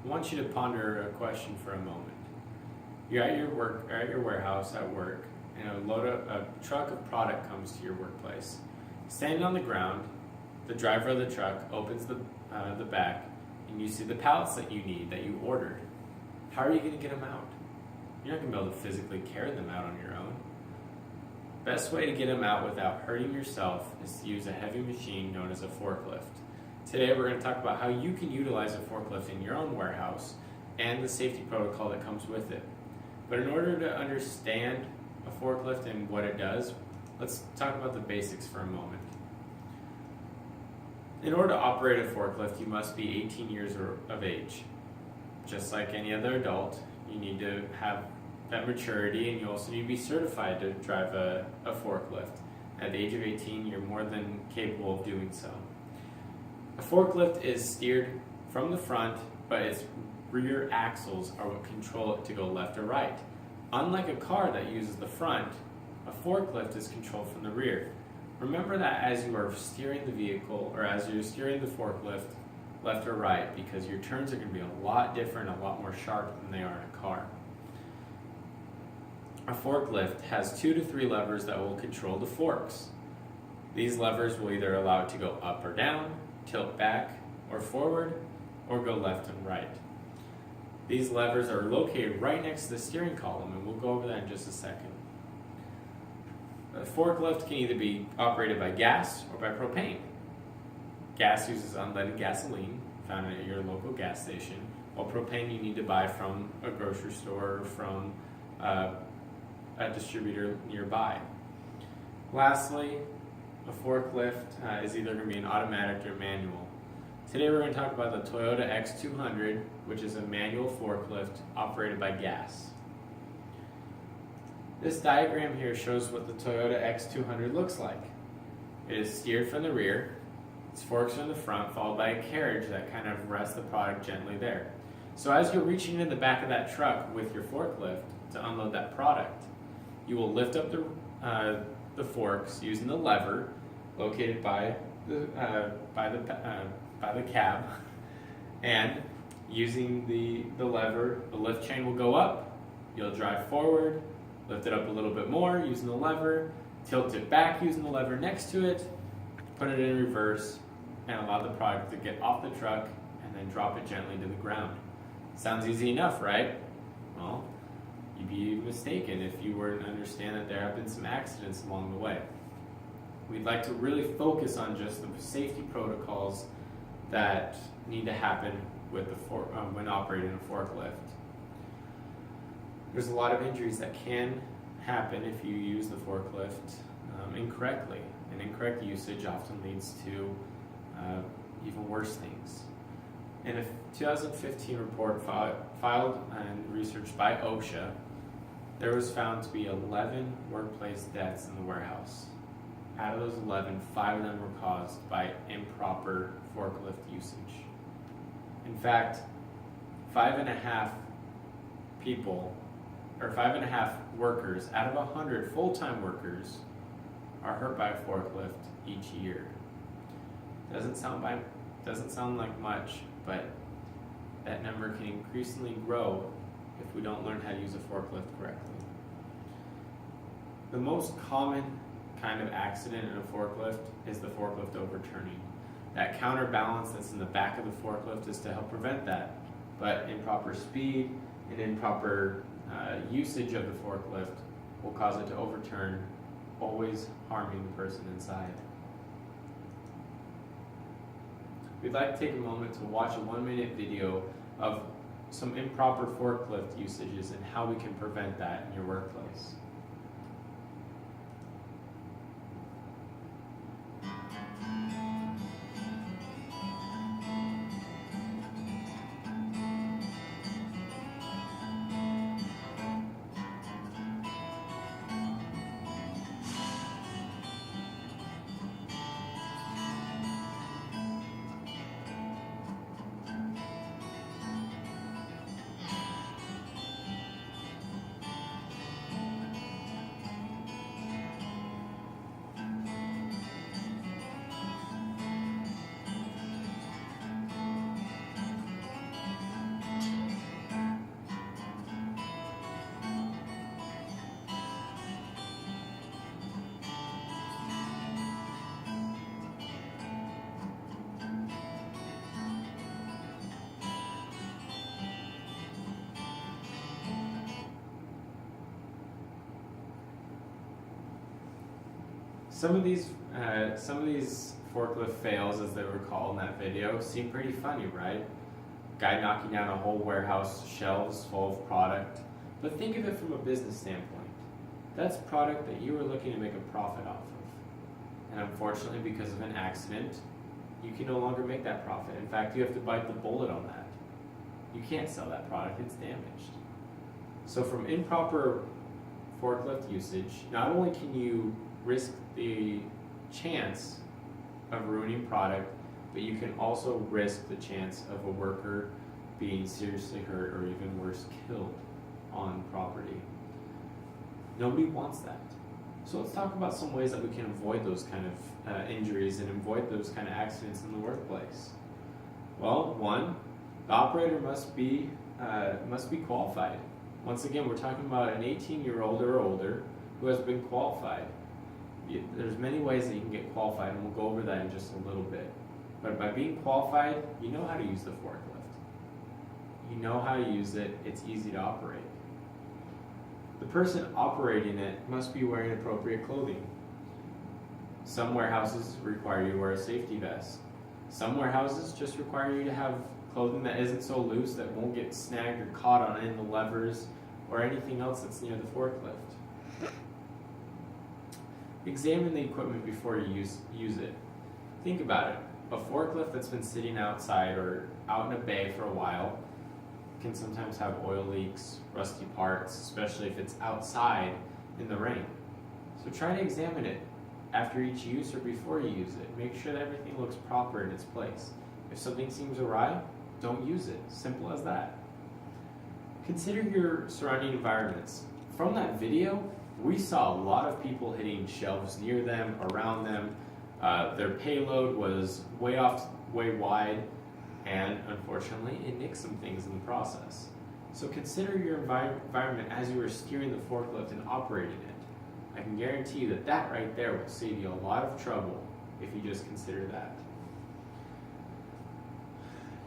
I want you to ponder a question for a moment. You're at your warehouse at work, and a truck of product comes to your workplace. Standing on the ground, the driver of the truck opens the back, and you see the pallets that you need, that you ordered. How are you going to get them out? You're not going to be able to physically carry them out on your own. Best way to get them out without hurting yourself is to use a heavy machine known as a forklift. Today we're going to talk about how you can utilize a forklift in your own warehouse and the safety protocol that comes with it. But in order to understand a forklift and what it does, let's talk about the basics for a moment. In order to operate a forklift, you must be 18 years of age. Just like any other adult, you need to have that maturity, and you also need to be certified to drive a forklift. At the age of 18, you're more than capable of doing so. A forklift is steered from the front, but its rear axles are what control it to go left or right. Unlike a car that uses the front, a forklift is controlled from the rear. Remember that as you are steering the vehicle, or as you're steering the forklift left or right, because your turns are going to be a lot different, a lot more sharp than they are in a car. A forklift has 2 to 3 levers that will control the forks. These levers will either allow it to go up or down, tilt back or forward, or go left and right. These levers are located right next to the steering column, and we'll go over that in just a second. A forklift can either be operated by gas or by propane. Gas uses unleaded gasoline found at your local gas station, while propane you need to buy from a grocery store or from a distributor nearby. Lastly, a forklift is either going to be an automatic or manual. Today we're going to talk about the Toyota X200, which is a manual forklift operated by gas. This diagram here shows what the Toyota X200 looks like. It is steered from the rear, its forks are in the front, followed by a carriage that kind of rests the product gently there. So as you're reaching in the back of that truck with your forklift to unload that product, you will lift up the forks using the lever located by the cab, and using the lever, the lift chain will go up. You'll drive forward, lift it up a little bit more using the lever, tilt it back using the lever next to it, put it in reverse, and allow the product to get off the truck and then drop it gently to the ground. Sounds easy enough, right? Well, you'd be mistaken if you were to understand that there have been some accidents along the way. We'd like to really focus on just the safety protocols that need to happen with when operating a forklift. There's a lot of injuries that can happen if you use the forklift incorrectly, and incorrect usage often leads to even worse things. In a 2015 report filed and researched by OSHA, there was found to be 11 workplace deaths in the warehouse. Out of those 11, 5 of them were caused by improper forklift usage. In fact, 5.5 workers out of 100 full-time workers are hurt by a forklift each year. Doesn't sound like much, but that number can increasingly grow if we don't learn how to use a forklift correctly. The most common kind of accident in a forklift is the forklift overturning. That counterbalance that's in the back of the forklift is to help prevent that, but improper speed and improper usage of the forklift will cause it to overturn, always harming the person inside. We'd like to take a moment to watch a 1-minute video of some improper forklift usages and how we can prevent that in your workplace. Some of these forklift fails, as they were called in that video, seem pretty funny, right? Guy knocking down a whole warehouse shelves full of product. But think of it from a business standpoint. That's product that you were looking to make a profit off of. And unfortunately, because of an accident, you can no longer make that profit. In fact, you have to bite the bullet on that. You can't sell that product, it's damaged. So from improper forklift usage, not only can you risk the chance of ruining product, but you can also risk the chance of a worker being seriously hurt or even worse, killed on property. Nobody wants that. So let's talk about some ways that we can avoid those kind of injuries and avoid those kind of accidents in the workplace. Well, one, the operator must be qualified. Once again, we're talking about an 18-year-old or older who has been qualified. There's many ways that you can get qualified, and we'll go over that in just a little bit. But by being qualified, you know how to use the forklift. You know how to use it, it's easy to operate. The person operating it must be wearing appropriate clothing. Some warehouses require you to wear a safety vest. Some warehouses just require you to have clothing that isn't so loose that won't get snagged or caught on any of the levers or anything else that's near the forklift. Examine the equipment before you use it. Think about it. A forklift that's been sitting outside or out in a bay for a while can sometimes have oil leaks, rusty parts, especially if it's outside in the rain. So try to examine it after each use or before you use it. Make sure that everything looks proper in its place. If something seems awry, don't use it. Simple as that. Consider your surrounding environments. From that video, we saw a lot of people hitting shelves near them, around them. Their payload was way wide, and unfortunately, it nicked some things in the process. So consider your environment as you are steering the forklift and operating it. I can guarantee you that that right there will save you a lot of trouble if you just consider that.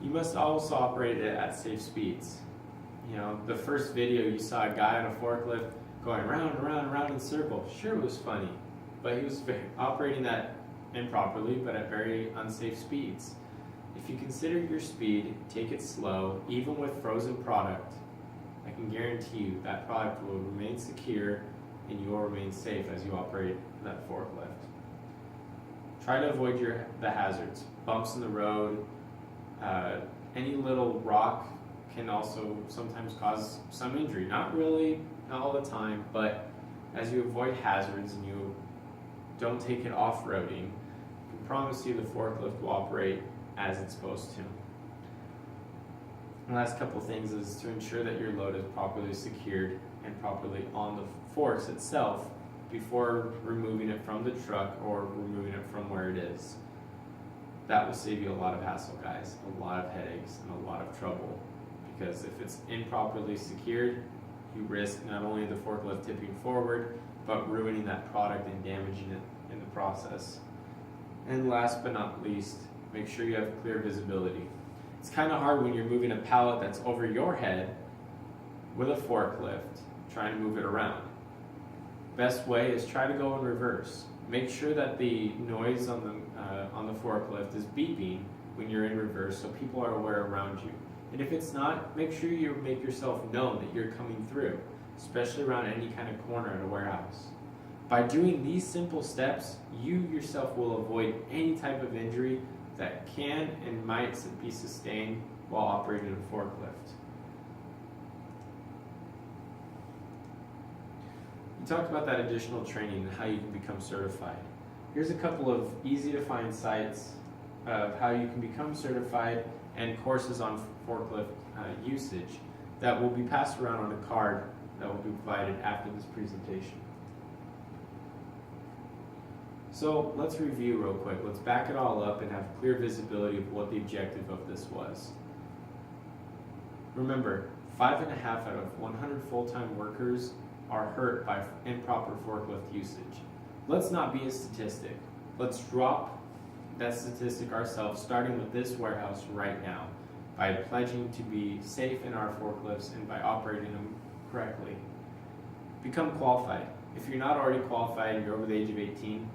You must also operate it at safe speeds. You know, the first video you saw a guy on a forklift going around and around and around in a circle. Sure, it was funny, but he was operating that improperly, but at very unsafe speeds. If you consider your speed, take it slow, even with frozen product, I can guarantee you that product will remain secure and you will remain safe as you operate that forklift. Try to avoid the hazards. Bumps in the road, any little rock can also sometimes cause some injury. Not all the time, but as you avoid hazards and you don't take it off-roading, I can promise you the forklift will operate as it's supposed to. The last couple things is to ensure that your load is properly secured and properly on the forks itself before removing it from the truck or removing it from where it is. That will save you a lot of hassle, guys, a lot of headaches, and a lot of trouble. Because if it's improperly secured, you risk not only the forklift tipping forward, but ruining that product and damaging it in the process. And last but not least, make sure you have clear visibility. It's kind of hard when you're moving a pallet that's over your head with a forklift, trying to move it around. Best way is try to go in reverse. Make sure that the noise on the forklift is beeping when you're in reverse so people are aware around you. And if it's not, make sure you make yourself known that you're coming through, especially around any kind of corner in a warehouse. By doing these simple steps, you yourself will avoid any type of injury that can and might be sustained while operating a forklift. We talked about that additional training and how you can become certified. Here's a couple of easy to find sites of how you can become certified and courses on forklift usage that will be passed around on a card that will be provided after this presentation. So let's review real quick. Let's back it all up and have clear visibility of what the objective of this was. Remember, 5.5 out of 100 full-time workers are hurt by improper forklift usage. Let's not be a statistic. Let's drop that statistic ourselves, starting with this warehouse right now, by pledging to be safe in our forklifts and by operating them correctly. Become qualified. If you're not already qualified and you're over the age of 18,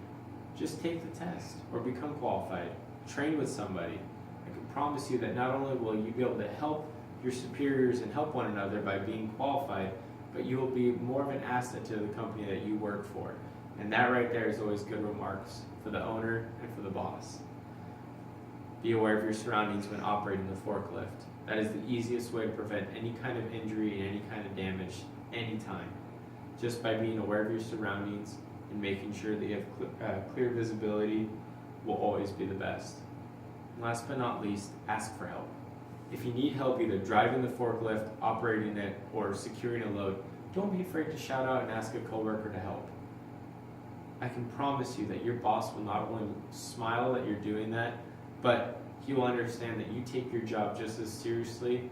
just take the test or become qualified. Train with somebody. I can promise you that not only will you be able to help your superiors and help one another by being qualified, but you will be more of an asset to the company that you work for. And that right there is always good remarks for the owner and for the boss. Be aware of your surroundings when operating the forklift. That is the easiest way to prevent any kind of injury and any kind of damage anytime. Just by being aware of your surroundings and making sure that you have clear visibility will always be the best. And last but not least, ask for help. If you need help either driving the forklift, operating it, or securing a load, don't be afraid to shout out and ask a coworker to help. I can promise you that your boss will not only smile that you're doing that, but he will understand that you take your job just as seriously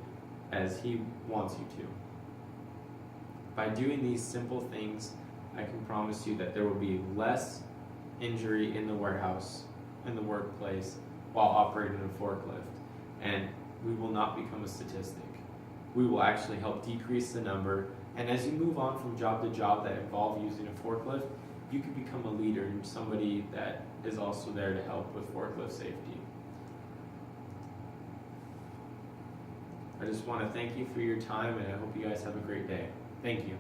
as he wants you to. By doing these simple things, I can promise you that there will be less injury in the warehouse, in the workplace, while operating a forklift. And we will not become a statistic. We will actually help decrease the number. And as you move on from job to job that involve using a forklift, you can become a leader and somebody that is also there to help with forklift safety. I just want to thank you for your time, and I hope you guys have a great day. Thank you.